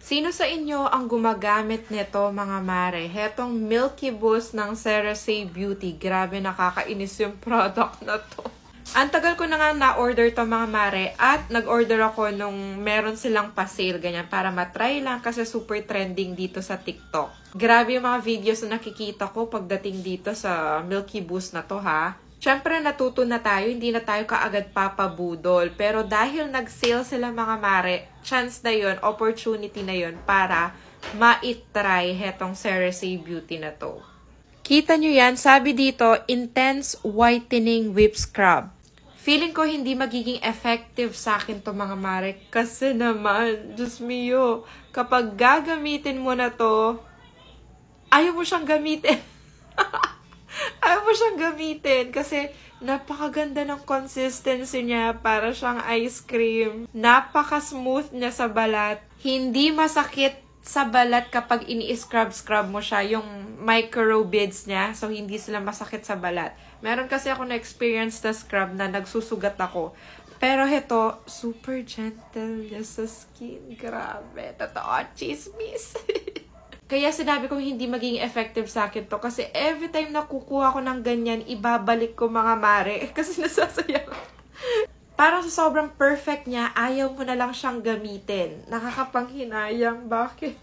Sino sa inyo ang gumagamit nito mga mare? Hetong Milky Boost ng CeraSe Beauty. Grabe, nakakainis yung product na to. Ang tagal ko na nga na-order to mga mare at nag-order ako nung meron silang pa-sale ganyan para matry lang kasi super trending dito sa TikTok. Grabe yung mga videos na nakikita ko pagdating dito sa Milky Boost na to ha. Siyempre natuto na tayo, hindi na tayo kaagad papabudol. Pero dahil nag-sale sila mga mare, chance na yun, opportunity na yun para ma-try hetong CeraSe Beauty na to. Kita nyo yan, sabi dito, Intense Whitening Whip Scrub. Feeling ko hindi magiging effective sa akin to mga mare. Kasi naman, Diyos mio, kapag gagamitin mo na to, ayaw mo siyang gamitin. Ayaw mo siyang gamitin kasi napakaganda ng consistency niya, para siyang ice cream. Napaka-smooth niya sa balat. Hindi masakit sa balat kapag ini-scrub mo siya, yung micro beads niya. So, hindi sila masakit sa balat. Meron kasi ako na-experience na scrub na nagsusugat ako. Pero ito, super gentle niya sa skin. Grabe. Totoo, chismis. Kaya sinabi ko hindi maging effective sa akin to. Kasi every time na kukuha ko ng ganyan, ibabalik ko mga mare. Kasi nasasayang. Parang sa sobrang perfect niya, ayaw mo na lang siyang gamitin. Nakakapanghinayang. Bakit?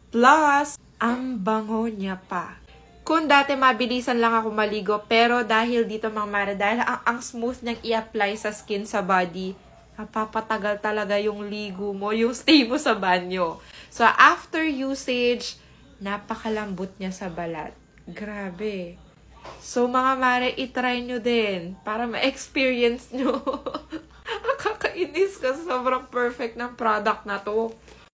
Plus, ang bango niya pa. Kung dati mabilisan lang ako maligo, pero dahil dito mga mare, dahil ang smooth niyang i-apply sa skin, sa body, napapatagal talaga yung ligo mo, yung stay mo sa banyo. So, after usage, napakalambot niya sa balat. Grabe. So, mga mare, itry nyo din para ma-experience nyo. Nakakainis kasi sobrang perfect ng product na to.